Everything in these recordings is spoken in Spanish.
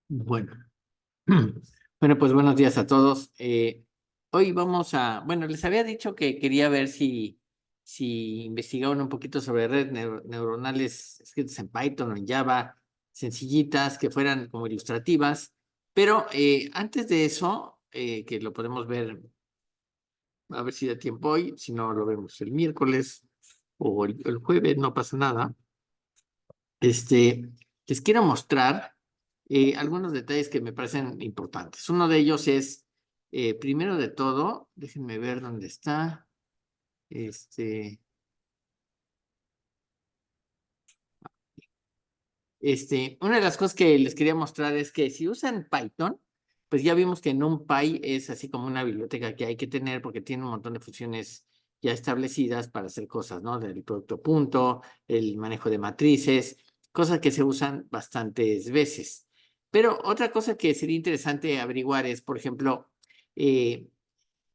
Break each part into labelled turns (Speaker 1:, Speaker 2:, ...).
Speaker 1: Bueno, bueno, pues buenos días a todos. Hoy bueno, les había dicho que quería ver si investigaban un poquito sobre redes neuronales escritas en Python o en Java, sencillitas, que fueran como ilustrativas, pero antes de eso, que lo podemos ver, a ver si da tiempo hoy, si no lo vemos el miércoles o el jueves, no pasa nada. Este, Les quiero mostrar algunos detalles que me parecen importantes. Uno de ellos es, primero de todo, déjenme ver dónde está. Este, una de las cosas que les quería mostrar es que si usan Python, pues ya vimos que NumPy es así como una biblioteca que hay que tener porque tiene un montón de funciones ya establecidas para hacer cosas, ¿no? Del producto punto, el manejo de matrices, cosas que se usan bastantes veces. Pero otra cosa que sería interesante averiguar es, por ejemplo, eh,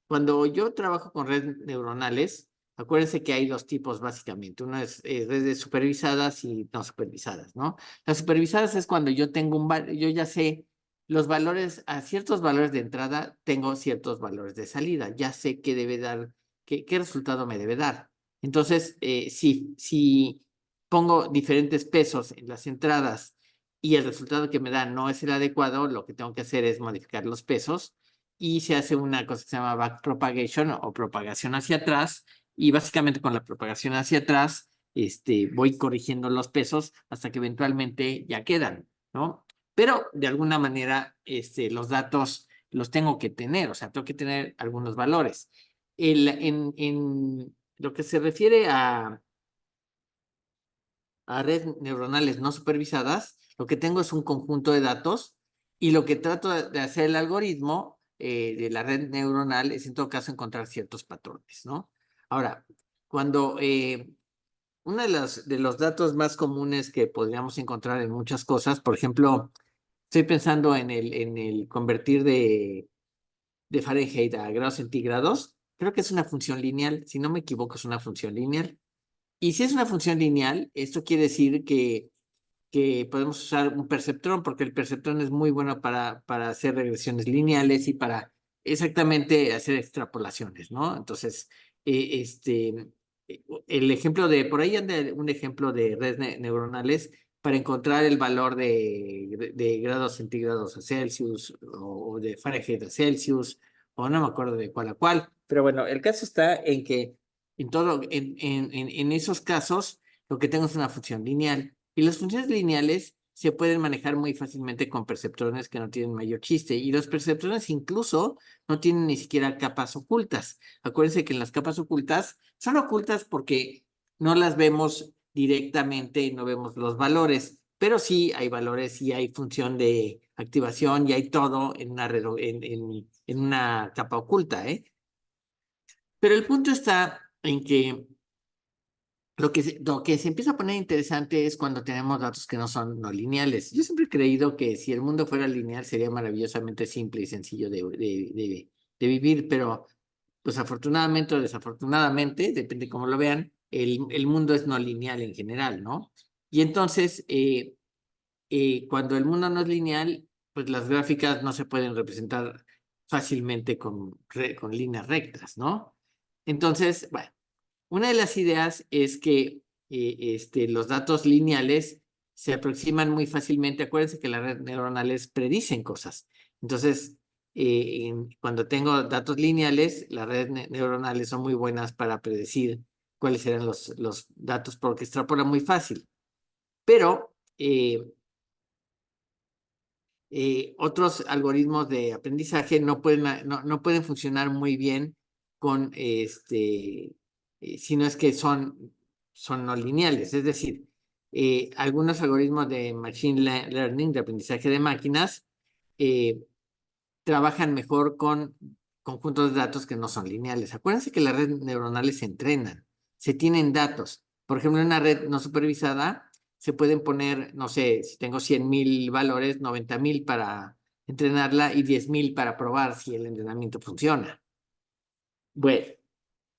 Speaker 1: cuando yo trabajo con redes neuronales, acuérdense que hay dos tipos básicamente. Uno es redes supervisadas y no supervisadas, ¿no? Las supervisadas es cuando yo tengo yo ya sé los valores, a ciertos valores de entrada, tengo ciertos valores de salida. Ya sé qué debe dar, qué resultado me debe dar. Entonces, si pongo diferentes pesos en las entradas y el resultado que me da no es el adecuado, lo que tengo que hacer es modificar los pesos y se hace una cosa que se llama backpropagation o propagación hacia atrás, y básicamente con la propagación hacia atrás, voy corrigiendo los pesos hasta que eventualmente ya quedan, ¿no? Pero de alguna manera, los datos los tengo que tener, o sea, tengo que tener algunos valores. En lo que se refiere a redes neuronales no supervisadas, lo que tengo es un conjunto de datos y lo que trato de hacer el algoritmo de la red neuronal es en todo caso encontrar ciertos patrones, ¿no? Ahora, cuando uno de los datos más comunes que podríamos encontrar en muchas cosas, por ejemplo, estoy pensando en el convertir de Fahrenheit a grados centígrados, creo que es una función lineal, si no me equivoco es una función lineal. Y si es una función lineal, esto quiere decir que podemos usar un perceptrón, porque el perceptrón es muy bueno para hacer regresiones lineales y para exactamente hacer extrapolaciones, ¿no? Entonces, el ejemplo por ahí anda un ejemplo de redes neuronales para encontrar el valor de grados centígrados a Celsius o de Fahrenheit a Celsius, o no me acuerdo de cuál a cuál, pero bueno, el caso está en que en esos casos, lo que tengo es una función lineal. Y las funciones lineales se pueden manejar muy fácilmente con perceptrones que no tienen mayor chiste. Y los perceptrones incluso no tienen ni siquiera capas ocultas. Acuérdense que en las capas ocultas son ocultas porque no las vemos directamente y no vemos los valores. Pero sí hay valores y hay función de activación y hay todo en una capa oculta, ¿eh? Pero el punto está en que lo que se empieza a poner interesante es cuando tenemos datos que no son no lineales. Yo siempre he creído que si el mundo fuera lineal sería maravillosamente simple y sencillo de vivir, pero pues afortunadamente o desafortunadamente, depende cómo lo vean, el mundo es no lineal en general, ¿no? Y entonces, cuando el mundo no es lineal, pues las gráficas no se pueden representar fácilmente con líneas rectas, ¿no? Entonces, bueno. Una de las ideas es que los datos lineales se aproximan muy fácilmente. Acuérdense que las redes neuronales predicen cosas. Entonces, cuando tengo datos lineales, las redes neuronales son muy buenas para predecir cuáles serán los datos porque extrapolan muy fácil. Pero otros algoritmos de aprendizaje no pueden funcionar muy bien con si no es que son no lineales. Es decir, algunos algoritmos de machine learning, de aprendizaje de máquinas, eh, trabajan mejor con conjuntos de datos que no son lineales. Acuérdense que las redes neuronales se entrenan, se tienen datos. Por ejemplo, en una red no supervisada se pueden poner, no sé, si tengo 100,000 valores, 90,000 para entrenarla y 10,000 para probar si el entrenamiento funciona. Bueno,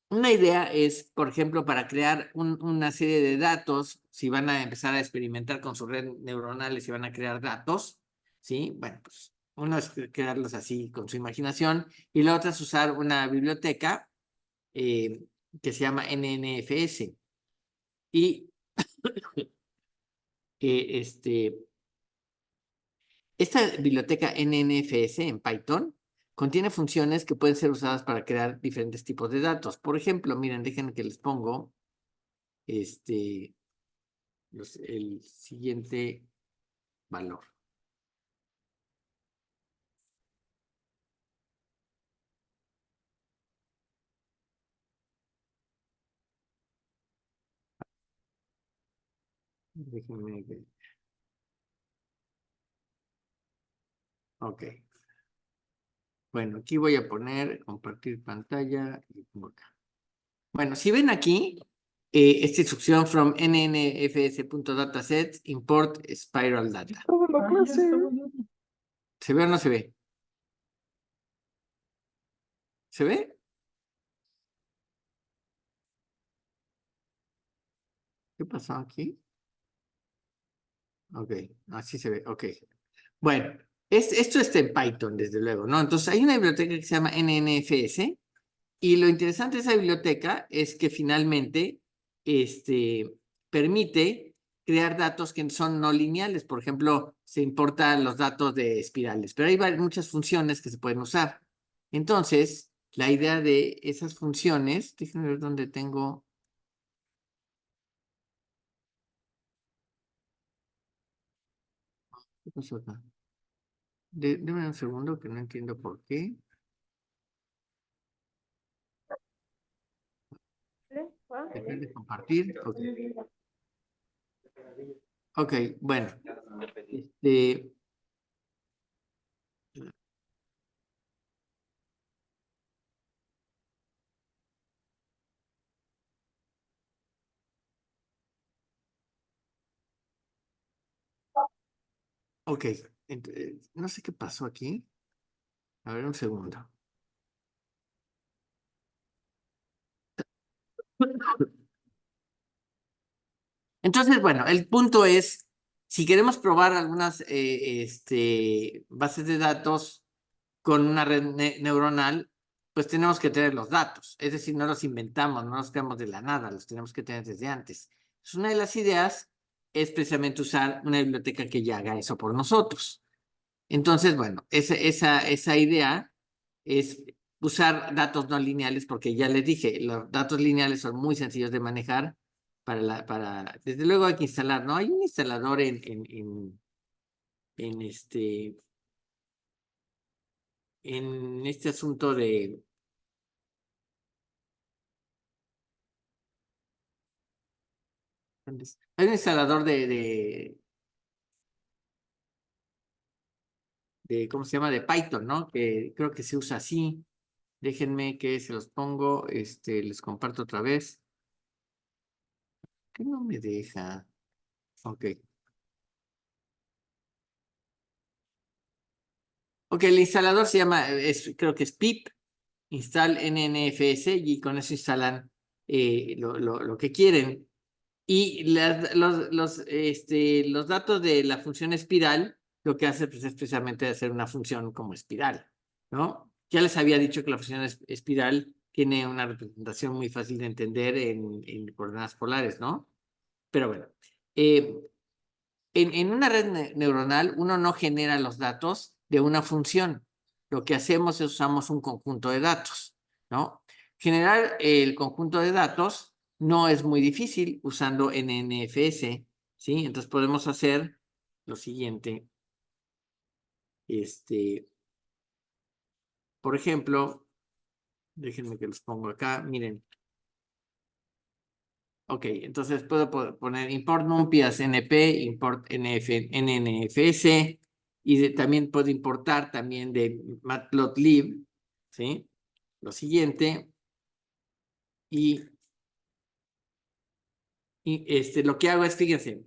Speaker 1: una idea es, por ejemplo, para crear una serie de datos, si van a empezar a experimentar con sus redes neuronales y van a crear datos, ¿sí? Bueno, pues uno es crearlos así con su imaginación y la otra es usar una biblioteca que se llama NNFS. Y esta biblioteca NNFS en Python contiene funciones que pueden ser usadas para crear diferentes tipos de datos. Por ejemplo, miren, déjenme que les pongo el siguiente valor. Déjenme ver. Ok. Bueno, aquí voy a poner compartir pantalla y pongo acá. Bueno, si ven aquí, esta instrucción from nnfs.datasets import spiral data. ¿Se ve o no se ve? ¿Se ve? ¿Qué pasó aquí? Ok, así se ve, ok. Bueno, esto está en Python, desde luego, ¿no? Entonces hay una biblioteca que se llama NNFS y lo interesante de esa biblioteca es que finalmente permite crear datos que son no lineales. Por ejemplo, se importan los datos de espirales, pero hay muchas funciones que se pueden usar. Entonces, la idea de esas funciones, déjenme ver dónde tengo. ¿Qué pasó acá? Deme un segundo que no entiendo por qué. Dejar de compartir. Ok, ok, bueno. Ok, no sé qué pasó aquí. A ver, un segundo. Entonces, bueno, el punto es, si queremos probar algunas bases de datos con una red neuronal, pues tenemos que tener los datos. Es decir, no los inventamos, no los creamos de la nada, los tenemos que tener desde antes. Entonces, una de las ideas es precisamente usar una biblioteca que ya haga eso por nosotros. Entonces, bueno, esa idea es usar datos no lineales, porque ya les dije, los datos lineales son muy sencillos de manejar desde luego hay que instalar, ¿no? Hay un instalador en este asunto hay un instalador ¿cómo se llama? De Python, ¿no? Que creo que se usa así. Déjenme que se los pongo, les comparto otra vez. ¿Qué no me deja? Ok. Ok, el instalador se llama, creo que es pip, install nnfs y con eso instalan lo que quieren. Y los datos de la función espiral, lo que hace pues, es precisamente hacer una función como espiral, ¿no? Ya les había dicho que la función espiral tiene una representación muy fácil de entender en coordenadas polares, ¿no? Pero bueno, eh, en una red neuronal uno no genera los datos de una función. Lo que hacemos es usamos un conjunto de datos, ¿no? Generar el conjunto de datos no es muy difícil usando NNFS, ¿sí? Entonces podemos hacer lo siguiente. Por ejemplo, déjenme que los pongo acá, miren. Ok, entonces puedo poner import numpias np, import nnfs, y también puedo importar también de matplotlib, ¿sí? Lo siguiente, y, lo que hago es, fíjense,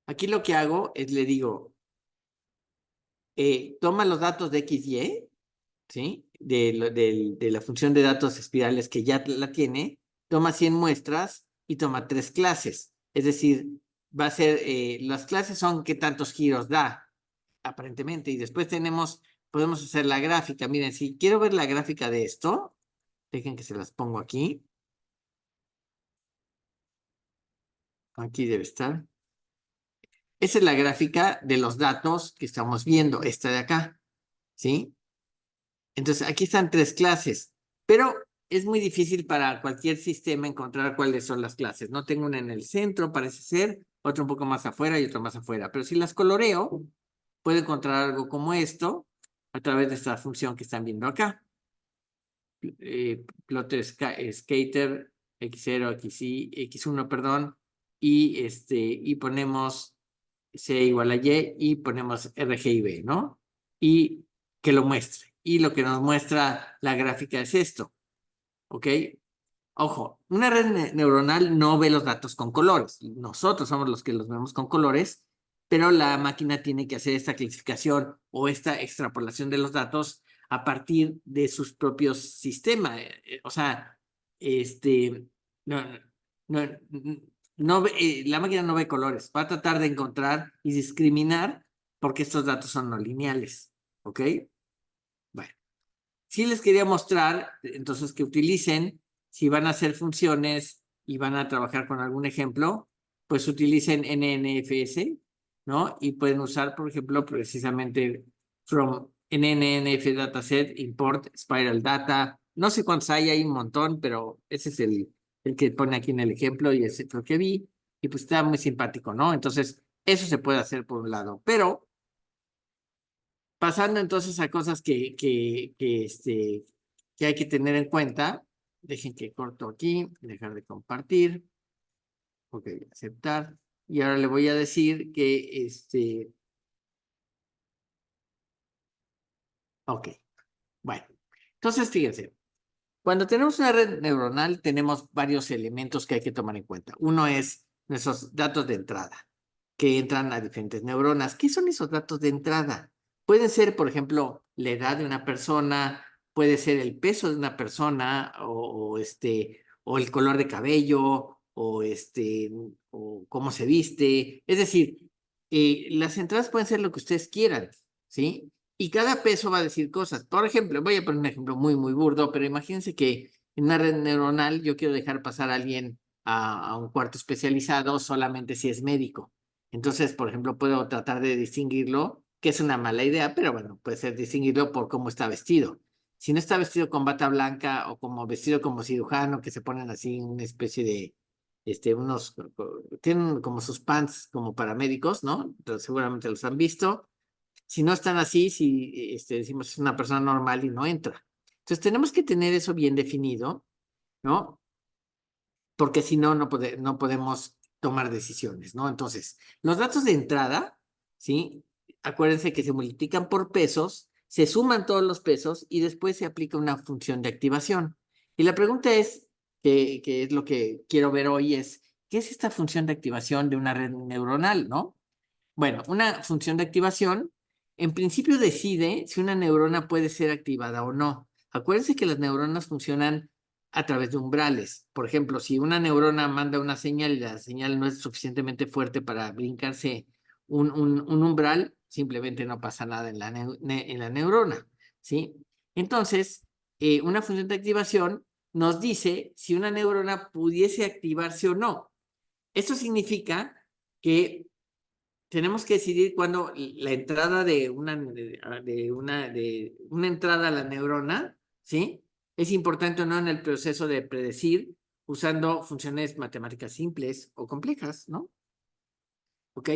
Speaker 1: aquí lo que hago es le digo, toma los datos de XY, ¿sí? De la función de datos espirales que ya la tiene, toma 100 muestras y toma 3 clases. Es decir, va a ser, las clases son qué tantos giros da, aparentemente, y después podemos hacer la gráfica. Miren, si quiero ver la gráfica de esto, dejen que se las pongo aquí. Aquí debe estar. Esa es la gráfica de los datos que estamos viendo, esta de acá, ¿sí? Entonces, aquí están 3 clases, pero es muy difícil para cualquier sistema encontrar cuáles son las clases. No tengo una en el centro, parece ser, otra un poco más afuera y otra más afuera. Pero si las coloreo, puedo encontrar algo como esto a través de esta función que están viendo acá. Plotter scatter x0, xy, x1, perdón, y ponemos c igual a y y ponemos RGB, ¿no? Y que lo muestre. Y lo que nos muestra la gráfica es esto, ¿ok? Ojo, una red neuronal no ve los datos con colores. Nosotros somos los que los vemos con colores, pero la máquina tiene que hacer esta clasificación o esta extrapolación de los datos a partir de sus propios sistemas. O sea, no, no, la máquina no ve colores. Va a tratar de encontrar y discriminar porque estos datos son no lineales. ¿Ok? Bueno. Sí les quería mostrar, entonces, que utilicen, si van a hacer funciones y van a trabajar con algún ejemplo, pues utilicen NNFS, ¿no? Y pueden usar, por ejemplo, precisamente from NNF dataset, import spiral data. No sé cuántos hay un montón, pero ese es el que pone aquí en el ejemplo y ese fue el que vi. Y pues está muy simpático, ¿no? Entonces, eso se puede hacer por un lado, pero pasando entonces a cosas que hay que tener en cuenta. Dejen que corto aquí, dejar de compartir. Ok, aceptar. Y ahora le voy a decir que ok, bueno. Entonces, fíjense, cuando tenemos una red neuronal, tenemos varios elementos que hay que tomar en cuenta. Uno es nuestros datos de entrada, que entran a diferentes neuronas. ¿Qué son esos datos de entrada? Pueden ser, por ejemplo, la edad de una persona, puede ser el peso de una persona, o el color de cabello, o cómo se viste. Es decir, las entradas pueden ser lo que ustedes quieran, ¿sí? Y cada peso va a decir cosas. Por ejemplo, voy a poner un ejemplo muy, muy burdo, pero imagínense que en una red neuronal yo quiero dejar pasar a alguien a un cuarto especializado solamente si es médico. Entonces, por ejemplo, puedo tratar de distinguirlo, que es una mala idea, pero bueno, puede ser distinguirlo por cómo está vestido. Si no está vestido con bata blanca o como vestido como cirujano, que se ponen así una especie de, tienen como sus pants como paramédicos, ¿no? Entonces, seguramente los han visto. Si no están así, si decimos es una persona normal y no entra. Entonces tenemos que tener eso bien definido, ¿no? Porque si no, no podemos tomar decisiones, ¿no? Entonces, los datos de entrada, ¿sí? Acuérdense que se multiplican por pesos, se suman todos los pesos y después se aplica una función de activación. Y la pregunta es, que es lo que quiero ver hoy, es, ¿qué es esta función de activación de una red neuronal, ¿no? Bueno, una función de activación, en principio decide si una neurona puede ser activada o no. Acuérdense que las neuronas funcionan a través de umbrales. Por ejemplo, si una neurona manda una señal y la señal no es suficientemente fuerte para brincarse un umbral, simplemente no pasa nada en la neurona, ¿sí? Entonces, una función de activación nos dice si una neurona pudiese activarse o no. Esto significa que tenemos que decidir cuándo la entrada de una entrada a la neurona, ¿sí? Es importante o no en el proceso de predecir usando funciones matemáticas simples o complejas, ¿no? ¿Ok?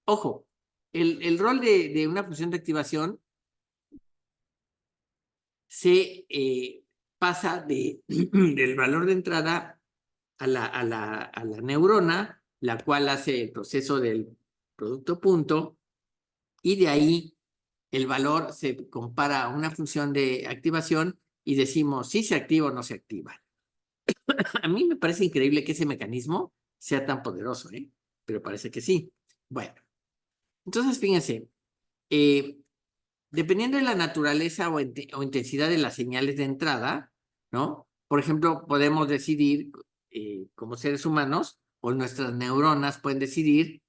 Speaker 1: Ojo, el rol de una función de activación se pasa del valor de entrada a la neurona, la cual hace el proceso del producto punto, y de ahí el valor se compara a una función de activación y decimos si se activa o no se activa. A mí me parece increíble que ese mecanismo sea tan poderoso, ¿eh? Pero parece que sí. Bueno, entonces fíjense, eh, dependiendo de la naturaleza o intensidad de las señales de entrada, ¿no? Por ejemplo, podemos decidir, como seres humanos, o nuestras neuronas pueden decidir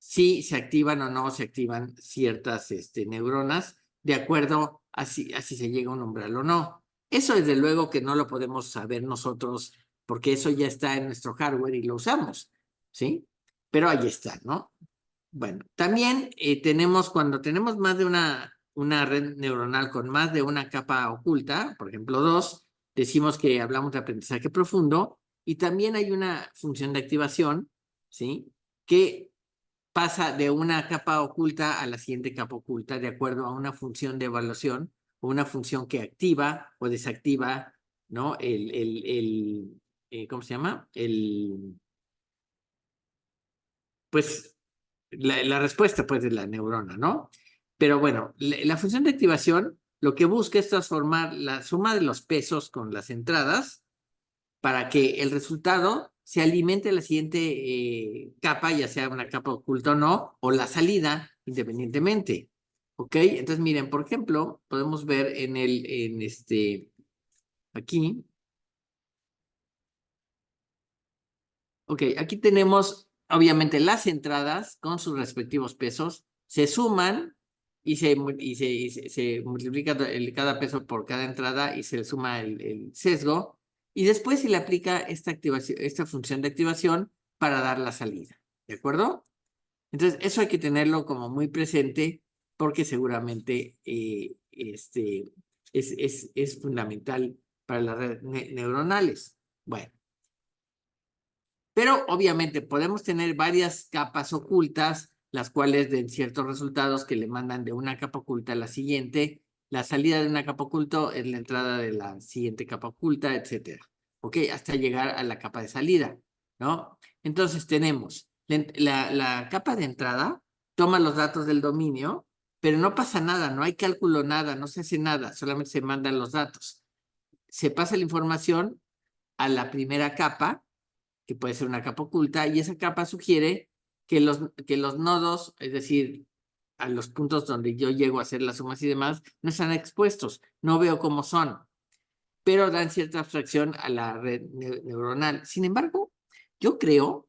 Speaker 1: si se activan o no se activan ciertas neuronas, de acuerdo a si se llega a un umbral o no. Eso desde luego que no lo podemos saber nosotros, porque eso ya está en nuestro hardware y lo usamos, ¿sí? Pero ahí está, ¿no? Bueno, también tenemos, cuando tenemos más de una red neuronal con más de una capa oculta, por ejemplo, dos, decimos que hablamos de aprendizaje profundo, y también hay una función de activación, ¿sí? Que pasa de una capa oculta a la siguiente capa oculta de acuerdo a una función de evaluación o una función que activa o desactiva, ¿no? ¿Cómo se llama? Pues, la respuesta, pues, de la neurona, ¿no? Pero bueno, la función de activación lo que busca es transformar la suma de los pesos con las entradas para que el resultado se alimente a la siguiente capa, ya sea una capa oculta o no, o la salida, independientemente. ¿Ok? Entonces, miren, por ejemplo, podemos ver aquí. Ok, aquí tenemos, obviamente, las entradas con sus respectivos pesos, se suman y se multiplica cada peso por cada entrada y se le suma el sesgo. Y después se le aplica esta función de activación para dar la salida. ¿De acuerdo? Entonces, eso hay que tenerlo como muy presente porque seguramente es fundamental para las redes neuronales. Bueno. Pero obviamente podemos tener varias capas ocultas, las cuales den ciertos resultados que le mandan de una capa oculta a la siguiente. La salida de una capa oculta es la entrada de la siguiente capa oculta, etcétera. ¿Ok? Hasta llegar a la capa de salida, ¿no? Entonces tenemos la capa de entrada, toma los datos del dominio, pero no pasa nada, no hay cálculo, nada, no se hace nada, solamente se mandan los datos. Se pasa la información a la primera capa, que puede ser una capa oculta, y esa capa sugiere que los nodos, es decir, a los puntos donde yo llego a hacer las sumas y demás, no están expuestos, no veo cómo son, pero dan cierta abstracción a la red neuronal. Sin embargo, yo creo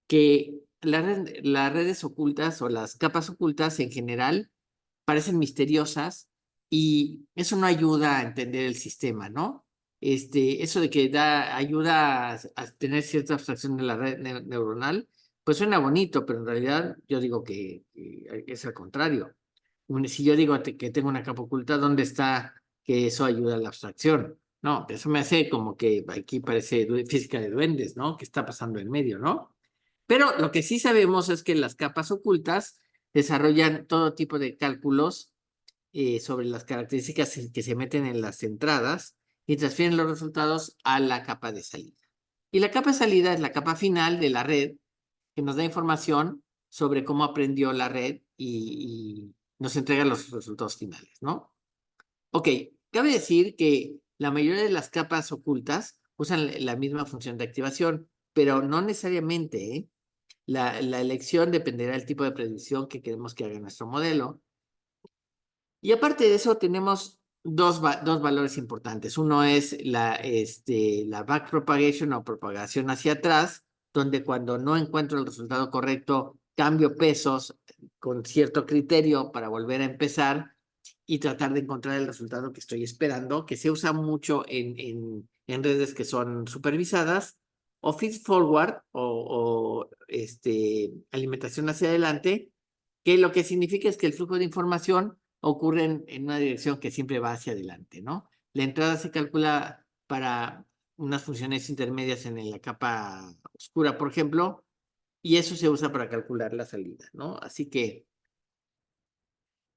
Speaker 1: que las redes ocultas o las capas ocultas en general parecen misteriosas y eso no ayuda a entender el sistema, ¿no? Eso de que ayuda a tener cierta abstracción de la red neuronal, pues suena bonito, pero en realidad yo digo que es al contrario. Si yo digo que tengo una capa oculta, ¿dónde está que eso ayuda a la abstracción? No, eso me hace como que aquí parece física de duendes, ¿no? ¿Qué está pasando en medio, no? Pero lo que sí sabemos es que las capas ocultas desarrollan todo tipo de cálculos sobre las características que se meten en las entradas y transfieren los resultados a la capa de salida. Y la capa de salida es la capa final de la red que nos da información sobre cómo aprendió la red y nos entrega los resultados finales, ¿no? Ok, cabe decir que la mayoría de las capas ocultas usan la misma función de activación, pero no necesariamente, ¿eh? La elección dependerá del tipo de predicción que queremos que haga nuestro modelo. Y aparte de eso, tenemos dos valores importantes. Uno es la backpropagation o propagación hacia atrás, donde cuando no encuentro el resultado correcto, cambio pesos con cierto criterio para volver a empezar y tratar de encontrar el resultado que estoy esperando, que se usa mucho en redes que son supervisadas, o feed forward o alimentación hacia adelante, que lo que significa es que el flujo de información ocurre en una dirección que siempre va hacia adelante, ¿no? La entrada se calcula para unas funciones intermedias en la capa oscura, por ejemplo, y eso se usa para calcular la salida, ¿no? Así que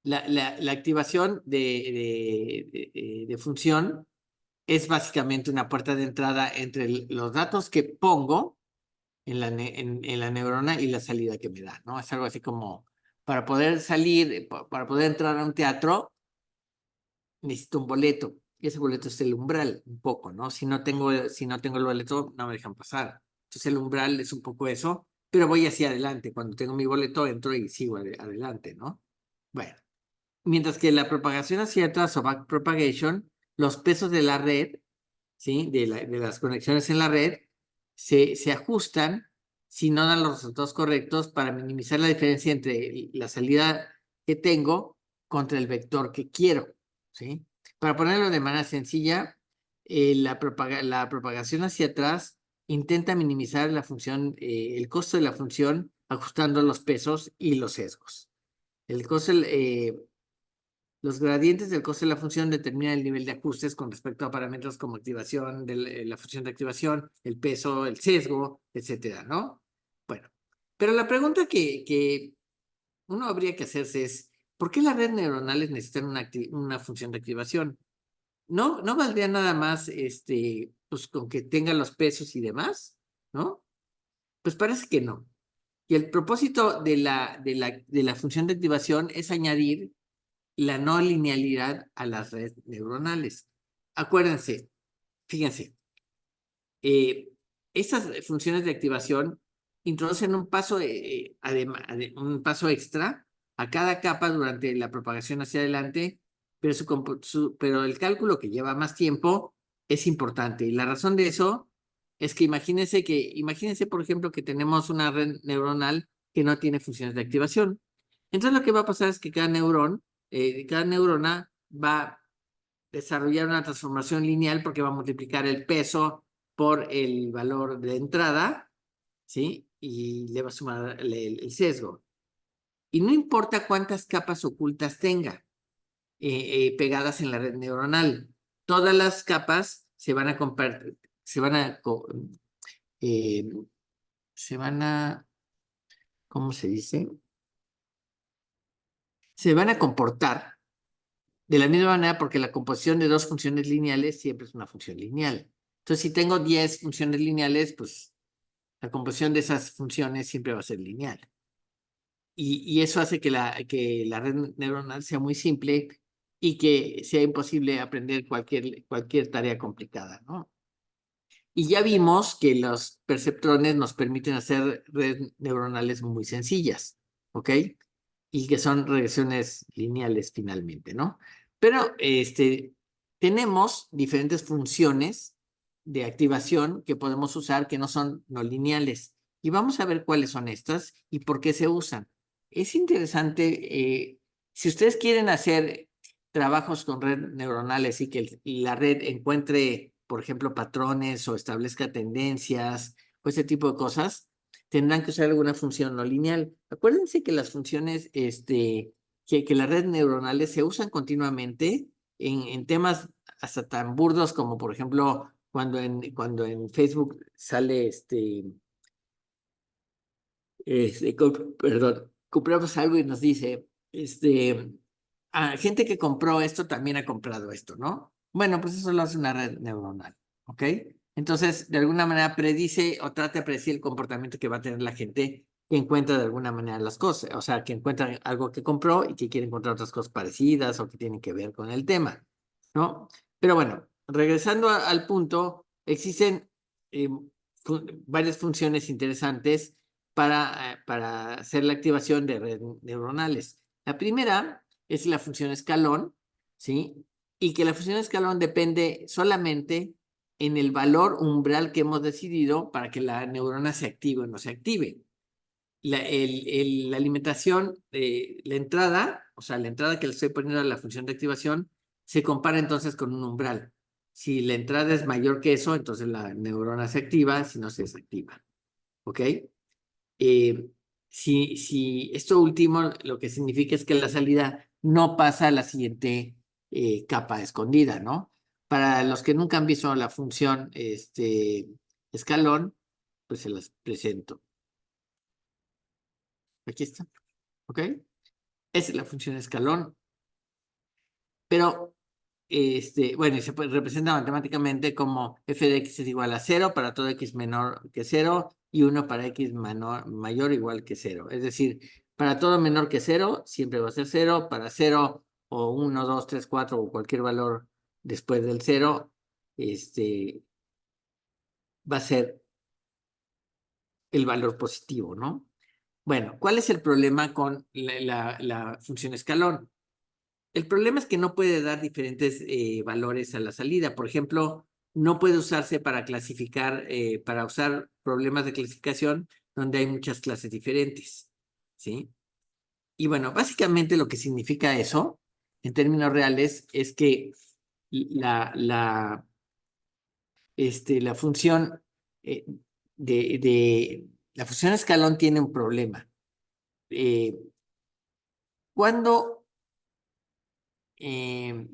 Speaker 1: la activación de función es básicamente una puerta de entrada entre los datos que pongo en la neurona y la salida que me da, ¿no? Es algo así como, para poder salir, para poder entrar a un teatro, necesito un boleto. Y ese boleto es el umbral, un poco, ¿no? Si no tengo el boleto, no me dejan pasar. Entonces el umbral es un poco eso, pero voy hacia adelante. Cuando tengo mi boleto, entro y sigo adelante, ¿no? Bueno, mientras que la propagación hacia atrás o backpropagation, los pesos de la red, ¿sí? De las conexiones en la red, se ajustan si no dan los resultados correctos para minimizar la diferencia entre la salida que tengo contra el vector que quiero, ¿sí? Para ponerlo de manera sencilla, la propagación hacia atrás intenta minimizar la función, el costo de la función ajustando los pesos y los sesgos. El costo, los gradientes del costo de la función determinan el nivel de ajustes con respecto a parámetros como activación de la función de activación, el peso, el sesgo, etcétera, ¿no? Bueno, pero la pregunta que uno habría que hacerse es, ¿por qué las redes neuronales necesitan una función de activación? ¿No valdría nada más pues, con que tenga los pesos y demás? ¿No? Pues parece que no. Y el propósito de la función de activación es añadir la no linealidad a las redes neuronales. Acuérdense, fíjense, estas funciones de activación introducen un paso, un paso extra a cada capa durante la propagación hacia adelante, pero el cálculo que lleva más tiempo es importante. Y la razón de eso es que imagínense, por ejemplo, que tenemos una red neuronal que no tiene funciones de activación. Entonces lo que va a pasar es que cada neurona va a desarrollar una transformación lineal porque va a multiplicar el peso por el valor de entrada, ¿sí? Y le va a sumar el sesgo. Y no importa cuántas capas ocultas tenga pegadas en la red neuronal, todas las capas se van a compartir, eh, se van a, ¿cómo se dice? Se van a comportar de la misma manera porque la composición de dos funciones lineales siempre es una función lineal. Entonces, si tengo 10 funciones lineales, pues la composición de esas funciones siempre va a ser lineal. Y eso hace que la red neuronal sea muy simple y que sea imposible aprender cualquier tarea complicada, ¿no? Y ya vimos que los perceptrones nos permiten hacer redes neuronales muy sencillas, ¿ok? Y que son regresiones lineales finalmente, ¿no? Pero tenemos diferentes funciones de activación que podemos usar que no son no lineales. Y vamos a ver cuáles son estas y por qué se usan. Es interesante, si ustedes quieren hacer trabajos con redes neuronales y que la red encuentre, por ejemplo, patrones o establezca tendencias o ese tipo de cosas, tendrán que usar alguna función no lineal. Acuérdense que las funciones, que las redes neuronales se usan continuamente en temas hasta tan burdos como, por ejemplo, cuando en Facebook sale perdón, compramos algo y nos dice, gente que compró esto también ha comprado esto, ¿no? Bueno, pues eso lo hace una red neuronal, ¿ok? Entonces, de alguna manera predice o trata de predecir el comportamiento que va a tener la gente que encuentra de alguna manera las cosas, o sea, que encuentra algo que compró y que quiere encontrar otras cosas parecidas o que tienen que ver con el tema, ¿no? Pero bueno, regresando al punto, existen varias funciones interesantes para hacer la activación de redes neuronales. La primera es la función escalón, ¿sí? Y que la función escalón depende solamente en el valor umbral que hemos decidido para que la neurona se active o no se active. La alimentación, la entrada, o sea, la entrada que le estoy poniendo a la función de activación, se compara entonces con un umbral. Si la entrada es mayor que eso, entonces la neurona se activa, si no se desactiva. ¿Ok? Si esto último lo que significa es que la salida no pasa a la siguiente capa escondida, ¿no? Para los que nunca han visto la función escalón, pues se las presento. Aquí está, ¿ok? Esa es la función escalón, pero bueno, y se representa matemáticamente como f de x es igual a 0 para todo x menor que 0 y 1 para x mayor o igual que 0. Es decir, para todo menor que 0 siempre va a ser 0, para 0 o 1, 2, 3, 4 o cualquier valor después del 0, va a ser el valor positivo, ¿no? Bueno, ¿cuál es el problema con la función escalón? El problema es que no puede dar diferentes valores a la salida. Por ejemplo, no puede usarse para clasificar, para usar problemas de clasificación, donde hay muchas clases diferentes, ¿sí? Y bueno, básicamente lo que significa eso, en términos reales, es que la, la función eh, la función escalón tiene un problema. Eh, cuando, eh,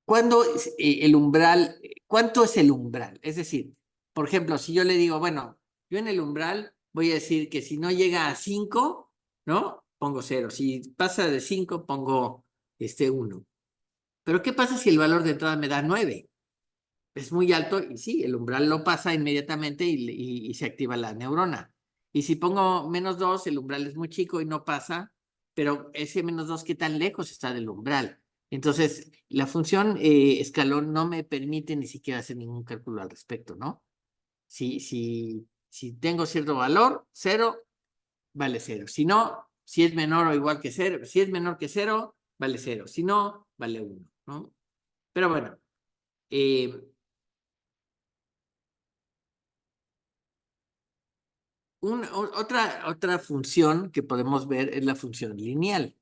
Speaker 1: cuando el umbral, ¿cuánto es el umbral? Es decir, por ejemplo, si yo le digo, bueno, yo en el umbral voy a decir que si no llega a 5, ¿no? Pongo 0. Si pasa de 5, pongo 1. Pero ¿qué pasa si el valor de entrada me da 9? Es muy alto y sí, el umbral lo pasa inmediatamente y se activa la neurona. Y si pongo -2, el umbral es muy chico y no pasa, pero ese -2, ¿qué tan lejos está del umbral? Entonces, la función escalón no me permite ni siquiera hacer ningún cálculo al respecto, ¿no? Si tengo cierto valor, 0, vale 0. Si no, si es menor o igual que 0, si es menor que 0, vale 0. Si no, vale 1, ¿no? Pero bueno, eh, otra función que podemos ver es la función lineal.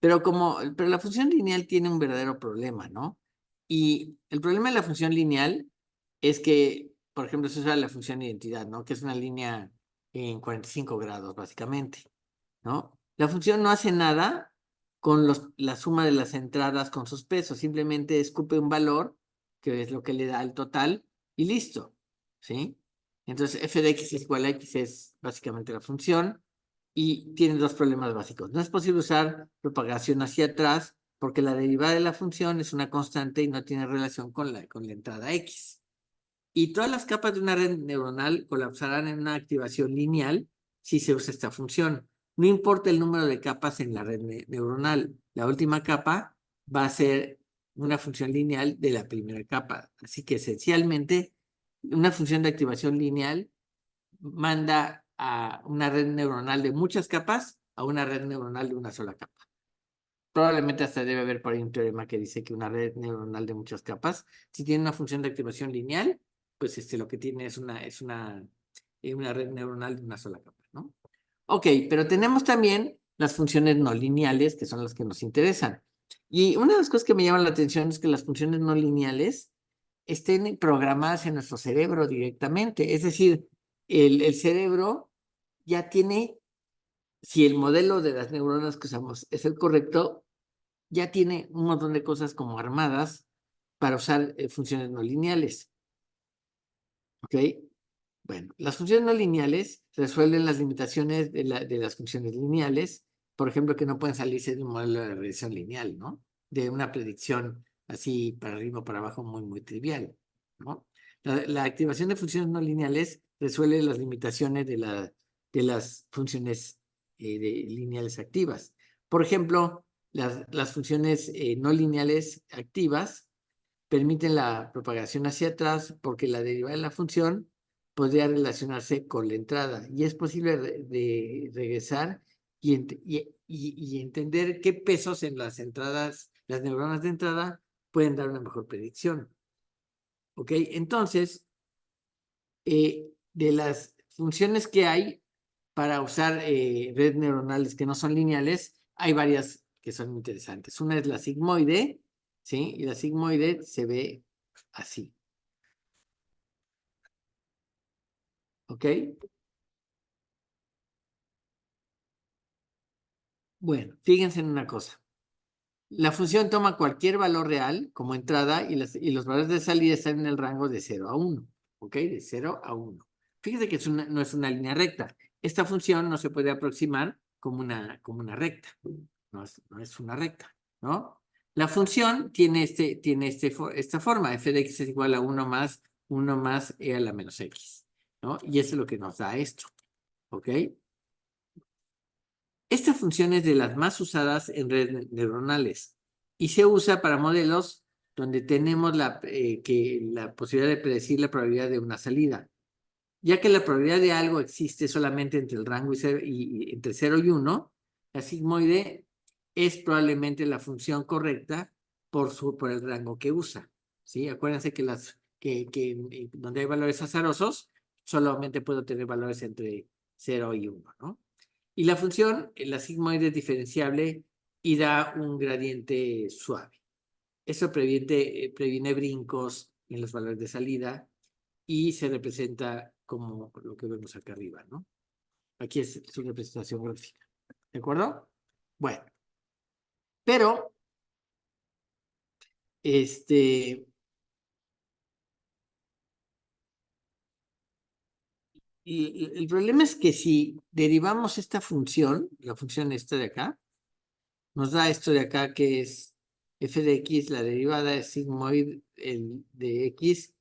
Speaker 1: Pero la función lineal tiene un verdadero problema, ¿no? Y el problema de la función lineal es que, por ejemplo, se usa la función de identidad, ¿no? Que es una línea en 45 grados, básicamente, ¿no? La función no hace nada con la suma de las entradas con sus pesos, simplemente escupe un valor, que es lo que le da el total, y listo, ¿sí? Entonces, f de x es igual a x es básicamente la función, y tiene dos problemas básicos. No es posible usar propagación hacia atrás, porque la derivada de la función es una constante y no tiene relación con la entrada x. Y todas las capas de una red neuronal colapsarán en una activación lineal si se usa esta función. No importa el número de capas en la red neuronal, la última capa va a ser una función lineal de la primera capa. Así que esencialmente, una función de activación lineal manda a una red neuronal de muchas capas a una red neuronal de una sola capa. Probablemente hasta debe haber por ahí un teorema que dice que una red neuronal de muchas capas, si tiene una función de activación lineal, pues lo que tiene es una red neuronal de una sola capa, ¿no? Ok, pero tenemos también las funciones no lineales, que son las que nos interesan. Y una de las cosas que me llama la atención es que las funciones no lineales estén programadas en nuestro cerebro directamente. Es decir, el cerebro ya tiene, si el modelo de las neuronas que usamos es el correcto, ya tiene un montón de cosas como armadas para usar funciones no lineales. ¿Ok? Bueno, las funciones no lineales resuelven las limitaciones de las funciones lineales, por ejemplo, que no pueden salirse de un modelo de regresión lineal, ¿no? De una predicción así para arriba o para abajo muy, muy trivial, ¿no? La activación de funciones no lineales resuelve las limitaciones de las funciones lineales activas. Por ejemplo, las funciones no lineales activas permiten la propagación hacia atrás porque la derivada de la función podría relacionarse con la entrada y es posible regresar y entender qué pesos en las entradas, las neuronas de entrada pueden dar una mejor predicción. ¿Ok? Entonces, de las funciones que hay para usar redes neuronales que no son lineales, hay varias que son interesantes. Una es la sigmoide, ¿sí? Y la sigmoide se ve así. ¿Ok? Bueno, fíjense en una cosa. La función toma cualquier valor real como entrada y los valores de salida están en el rango de 0 a 1. ¿Ok? De 0 a 1. Fíjense que no es una línea recta. Esta función no se puede aproximar como una recta. No es una recta, ¿no? La función tiene esta forma. F de x es igual a 1 más e a la menos x, ¿no? Y eso es lo que nos da esto. ¿Ok? Esta función es de las más usadas en redes neuronales y se usa para modelos donde tenemos la posibilidad de predecir la probabilidad de una salida. Ya que la probabilidad de algo existe solamente entre el rango entre 0 y 1, la sigmoide es probablemente la función correcta por el rango que usa. ¿Sí? Acuérdense que donde hay valores azarosos, solamente puedo tener valores entre 0 y 1, ¿no? Y la función, la sigmoide es diferenciable y da un gradiente suave. Eso previene brincos en los valores de salida y se representa como lo que vemos acá arriba, ¿no? Aquí es su representación gráfica. ¿De acuerdo? Bueno. Pero, y el problema es que si derivamos esta función, la función esta de acá, nos da esto de acá que es f de x, la derivada es sigmoid de x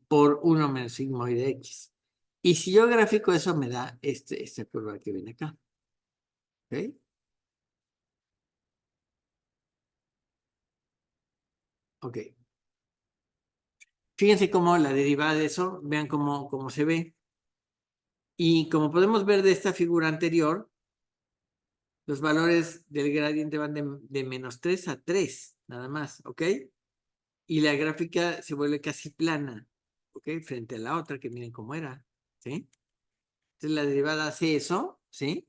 Speaker 1: por 1 menos sigmoid de x. Y si yo grafico eso, me da esta curva que viene acá. ¿Ok? Ok. Fíjense cómo la derivada de eso, vean cómo se ve. Y como podemos ver de esta figura anterior, los valores del gradiente van de menos 3 a 3, nada más, ¿ok? Y la gráfica se vuelve casi plana, ¿ok? Frente a la otra, que miren cómo era, ¿sí? Entonces la derivada hace eso, ¿sí?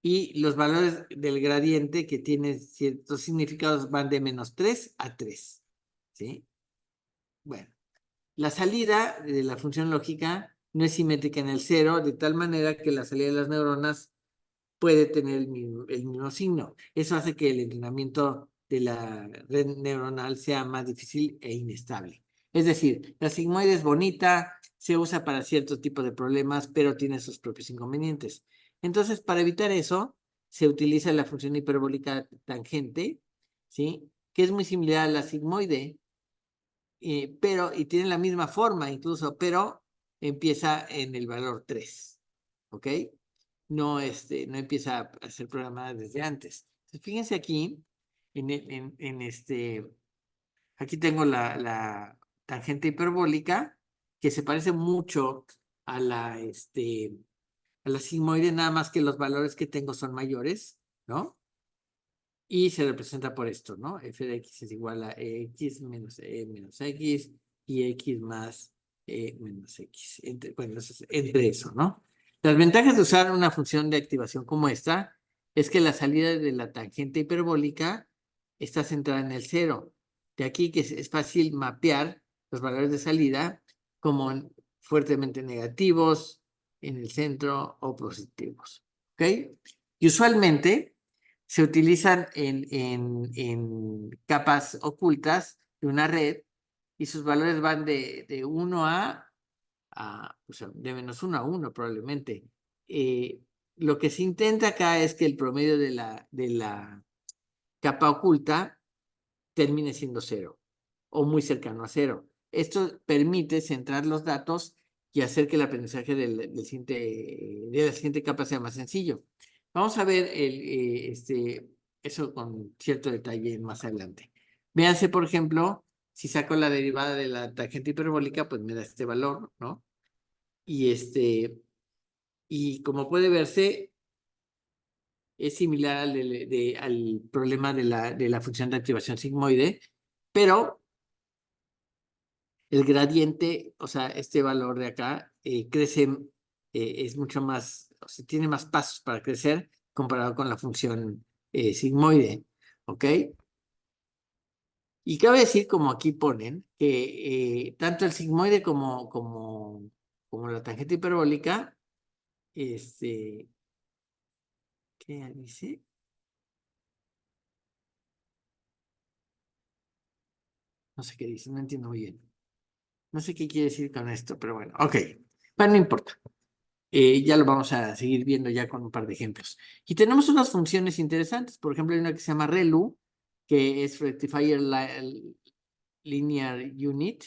Speaker 1: Y los valores del gradiente que tienen ciertos significados van de menos 3 a 3, ¿sí? Bueno, la salida de la función lógica no es simétrica en el cero, de tal manera que la salida de las neuronas puede tener el mismo signo. Eso hace que el entrenamiento de la red neuronal sea más difícil e inestable. Es decir, la sigmoide es bonita, se usa para cierto tipo de problemas, pero tiene sus propios inconvenientes. Entonces, para evitar eso, se utiliza la función hiperbólica tangente, ¿sí? Que es muy similar a la sigmoide, y tiene la misma forma incluso, pero empieza en el valor 3, ¿ok? No, no empieza a ser programada desde antes. Entonces, fíjense aquí, aquí tengo la tangente hiperbólica, que se parece mucho a la sigmoide, nada más que los valores que tengo son mayores, ¿no? Y se representa por esto, ¿no? F de x es igual a x menos e menos x y x más e menos x. Bueno, entre eso, ¿no? Las ventajas de usar una función de activación como esta es que la salida de la tangente hiperbólica está centrada en el cero. De aquí que es fácil mapear los valores de salida como fuertemente negativos en el centro o positivos. ¿Ok? Y usualmente se utilizan en capas ocultas de una red y sus valores van de 1 o sea, de menos 1 a 1 probablemente. Lo que se intenta acá es que el promedio de la capa oculta termine siendo 0 o muy cercano a 0. Esto permite centrar los datos y hacer que el aprendizaje de la siguiente capa sea más sencillo. Vamos a ver eso con cierto detalle más adelante. Véanse, por ejemplo, si saco la derivada de la tangente hiperbólica, pues me da este valor, ¿no? Y como puede verse, es similar al problema de la función de activación sigmoide, pero el gradiente, o sea, este valor de acá, crece, es mucho más, o sea, tiene más pasos para crecer comparado con la función sigmoide, ¿ok? Y cabe decir, como aquí ponen, que tanto el sigmoide como la tangente hiperbólica, ¿qué dice? No sé qué dice, no entiendo muy bien. No sé qué quiere decir con esto, pero bueno, ok. Bueno, no importa. Ya lo vamos a seguir viendo ya con un par de ejemplos. Y tenemos unas funciones interesantes. Por ejemplo, hay una que se llama ReLU, que es Rectifier Linear Unit,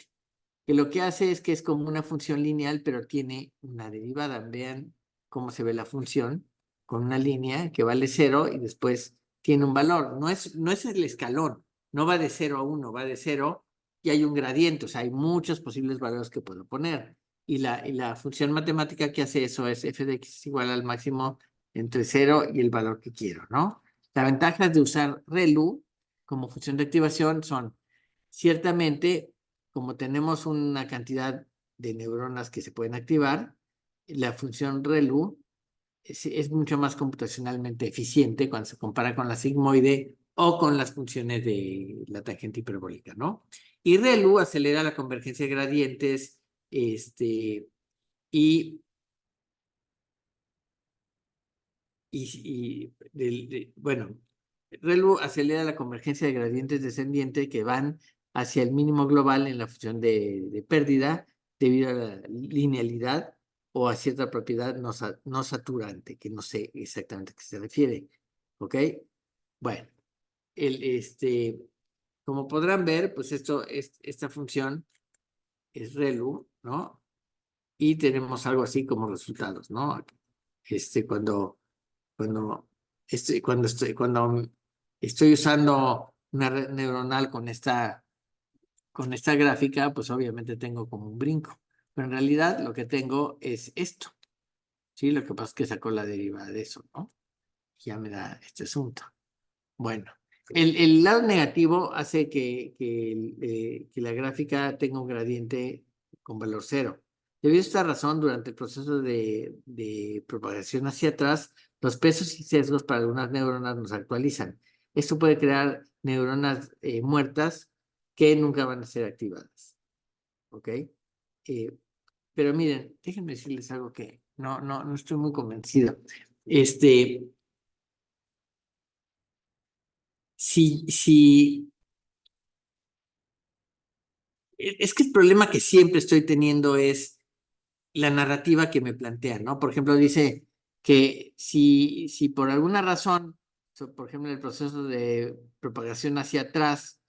Speaker 1: que lo que hace es que es como una función lineal, pero tiene una derivada. Vean cómo se ve la función con una línea que vale 0 y después tiene un valor. No es el escalón, no va de 0 a 1, va de 0 y hay un gradiente, o sea, hay muchos posibles valores que puedo poner. Y la función matemática que hace eso es f de x es igual al máximo entre 0 y el valor que quiero, ¿no? Las ventajas de usar ReLU como función de activación son, ciertamente, como tenemos una cantidad de neuronas que se pueden activar, la función ReLU es mucho más computacionalmente eficiente cuando se compara con la sigmoide o con las funciones de la tangente hiperbólica, ¿no? Y ReLU acelera la convergencia de gradientes, bueno, ReLU acelera la convergencia de gradientes descendientes que van hacia el mínimo global en la función de pérdida debido a la linealidad o a cierta propiedad no saturante, que no sé exactamente a qué se refiere. ¿Ok? Bueno, como podrán ver, pues esta función es ReLU, ¿no? Y tenemos algo así como resultados, ¿no? Cuando cuando cuando estoy usando una red neuronal con esta gráfica, pues obviamente tengo como un brinco. Pero en realidad lo que tengo es esto. Sí, lo que pasa es que sacó la derivada de eso, ¿no? Ya me da este asunto. Bueno, el lado negativo hace que la gráfica tenga un gradiente con valor cero. Debido a esta razón, durante el proceso de propagación hacia atrás, los pesos y sesgos para algunas neuronas nos actualizan. Esto puede crear neuronas muertas que nunca van a ser activadas. ¿Ok? Pero miren, déjenme decirles algo que no estoy muy convencido. Si es que el problema que siempre estoy teniendo es la narrativa que me plantean, ¿no? Por ejemplo, dice que si por alguna razón, por ejemplo, en el proceso de propagación hacia atrás,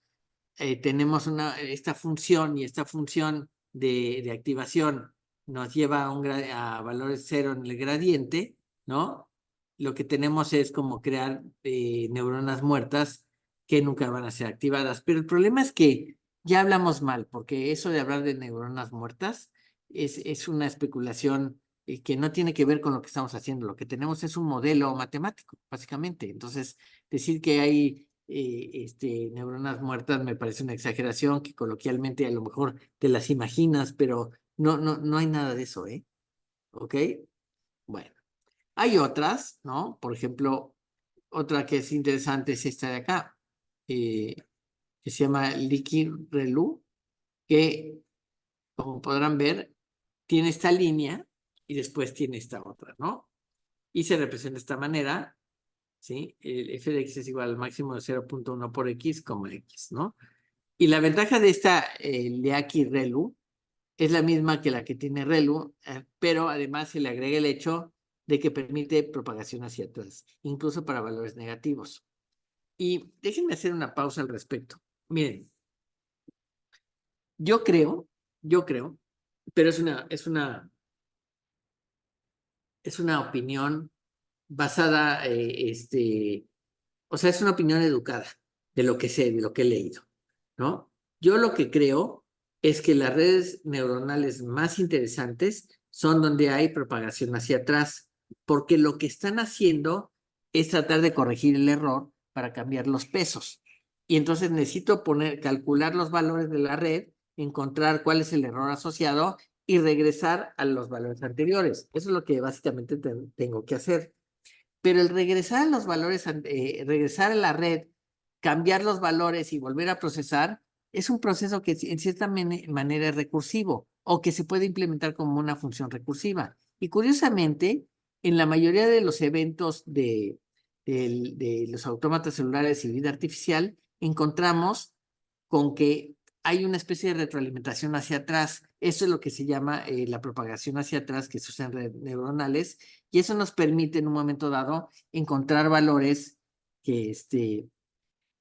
Speaker 1: tenemos esta función y esta función de activación nos lleva a valores cero en el gradiente, ¿no? Lo que tenemos es como crear neuronas muertas que nunca van a ser activadas. Pero el problema es que ya hablamos mal, porque eso de hablar de neuronas muertas es una especulación que no tiene que ver con lo que estamos haciendo. Lo que tenemos es un modelo matemático, básicamente. Entonces, decir que hay neuronas muertas me parece una exageración, que coloquialmente a lo mejor te las imaginas, pero no hay nada de eso, ¿eh? ¿Ok? Bueno, hay otras, ¿no? Por ejemplo, otra que es interesante es esta de acá, eh, que se llama Liquid Relu, que como podrán ver, tiene esta línea y después tiene esta otra, ¿no? Y se representa de esta manera, ¿sí? El f de x es igual al máximo de 0.1 por x, x, ¿no? Y la ventaja de esta Leakey Relu es la misma que la que tiene Relu, pero además se le agrega el hecho de que permite propagación hacia atrás, incluso para valores negativos. Y déjenme hacer una pausa al respecto. Miren, yo creo, pero es una opinión basada, o sea, es una opinión educada de lo que sé, de lo que he leído, ¿no? Yo lo que creo es que las redes neuronales más interesantes son donde hay propagación hacia atrás, porque lo que están haciendo es tratar de corregir el error para cambiar los pesos. Y entonces necesito calcular los valores de la red, encontrar cuál es el error asociado y regresar a los valores anteriores. Eso es lo que básicamente tengo que hacer. Pero el regresar a los valores, regresar a la red, cambiar los valores y volver a procesar, es un proceso que en cierta manera es recursivo o que se puede implementar como una función recursiva. Y curiosamente, en la mayoría de los eventos de los autómatas celulares y vida artificial, encontramos con que hay una especie de retroalimentación hacia atrás. Eso es lo que se llama la propagación hacia atrás, que se usa en redes neuronales, y eso nos permite en un momento dado encontrar valores que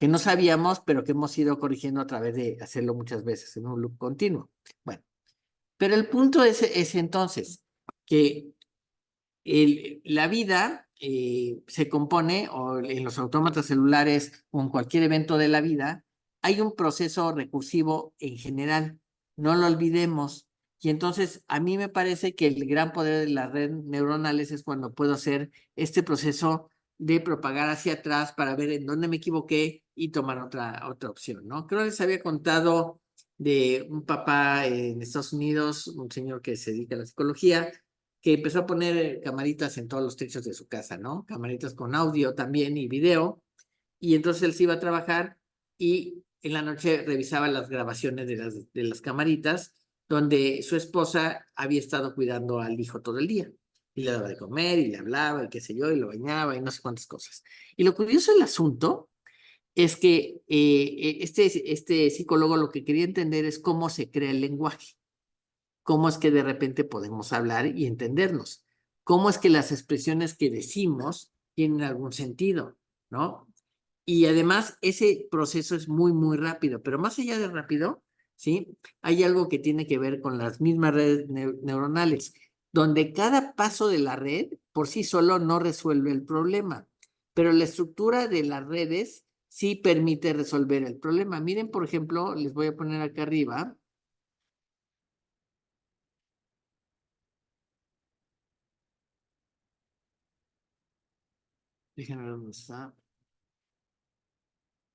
Speaker 1: no sabíamos, pero que hemos ido corrigiendo a través de hacerlo muchas veces en un loop continuo. Bueno, pero el punto es entonces que la vida se compone, o en los autómatas celulares o en cualquier evento de la vida, hay un proceso recursivo en general, no lo olvidemos. Y entonces a mí me parece que el gran poder de las redes neuronales es cuando puedo hacer este proceso de propagar hacia atrás para ver en dónde me equivoqué y tomar otra opción, ¿no? Creo que les había contado de un papá en Estados Unidos, un señor que se dedica a la psicología, que empezó a poner camaritas en todos los techos de su casa, ¿no? Camaritas con audio también y video. Y entonces él se iba a trabajar y en la noche revisaba las grabaciones de las camaritas donde su esposa había estado cuidando al hijo todo el día. Y le daba de comer y le hablaba y qué sé yo, y lo bañaba y no sé cuántas cosas. Y lo curioso del asunto es que este psicólogo lo que quería entender es cómo se crea el lenguaje, cómo es que de repente podemos hablar y entendernos, cómo es que las expresiones que decimos tienen algún sentido, ¿no? Y además ese proceso es muy, muy rápido, pero más allá de rápido, ¿sí? Hay algo que tiene que ver con las mismas redes neuronales, donde cada paso de la red por sí solo no resuelve el problema, pero la estructura de las redes sí permite resolver el problema. Miren, por ejemplo, les voy a poner acá arriba. Déjenme ver dónde está.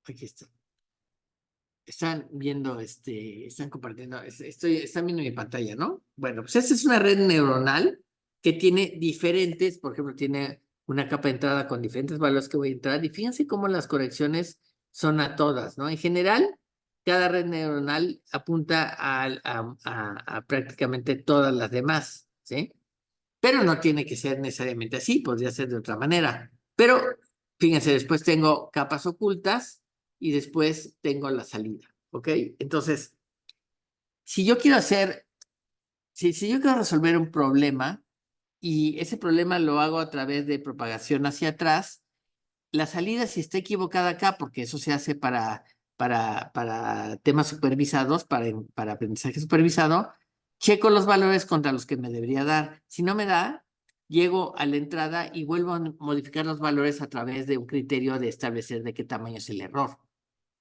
Speaker 1: Aquí está. Están viendo, están compartiendo, están viendo mi pantalla, ¿no? Bueno, pues esta es una red neuronal que tiene diferentes, por ejemplo, tiene una capa de entrada con diferentes valores que voy a entrar, y fíjense cómo las conexiones son a todas, ¿no? En general, cada red neuronal apunta a prácticamente todas las demás, ¿sí? Pero no tiene que ser necesariamente así, podría ser de otra manera. Pero fíjense, después tengo capas ocultas y después tengo la salida, ¿ok? Entonces, si yo quiero hacer, si yo quiero resolver un problema y ese problema lo hago a través de propagación hacia atrás, la salida, si está equivocada acá, porque eso se hace para temas supervisados, para aprendizaje supervisado, checo los valores contra los que me debería dar. Si no me da, llego a la entrada y vuelvo a modificar los valores a través de un criterio de establecer de qué tamaño es el error.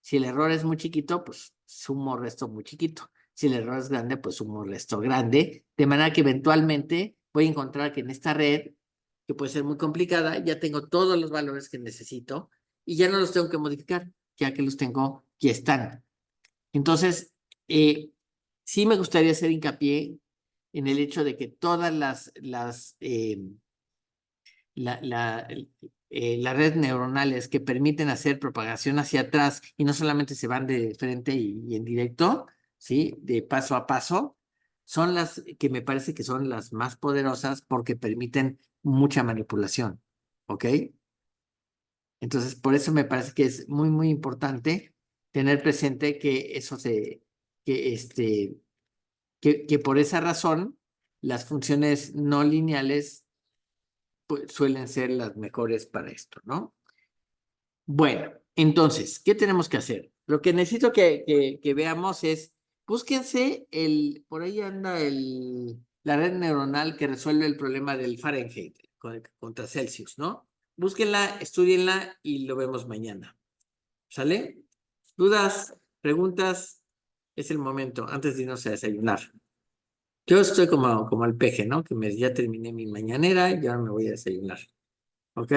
Speaker 1: Si el error es muy chiquito, pues sumo resto muy chiquito. Si el error es grande, pues sumo resto grande. De manera que eventualmente voy a encontrar que en esta red, que puede ser muy complicada, ya tengo todos los valores que necesito y ya no los tengo que modificar, ya que los tengo, ya están. Entonces, sí me gustaría hacer hincapié en el hecho de que todas las redes neuronales que permiten hacer propagación hacia atrás y no solamente se van de frente y en directo, ¿sí? De paso a paso, son las que me parece que son las más poderosas porque permiten mucha manipulación, ¿ok? Entonces, por eso me parece que es muy, muy importante tener presente que eso que que por esa razón las funciones no lineales pues, suelen ser las mejores para esto, ¿no? Bueno, entonces, ¿qué tenemos que hacer? Lo que necesito que veamos es, búsquense por ahí anda la red neuronal que resuelve el problema del Fahrenheit contra Celsius, ¿no? Búsquenla, estudienla y lo vemos mañana. ¿Sale? ¿Dudas? ¿Preguntas? Es el momento, antes de irnos a desayunar. Yo estoy como el peje, ¿no? Ya terminé mi mañanera y ahora me voy a desayunar. ¿Ok?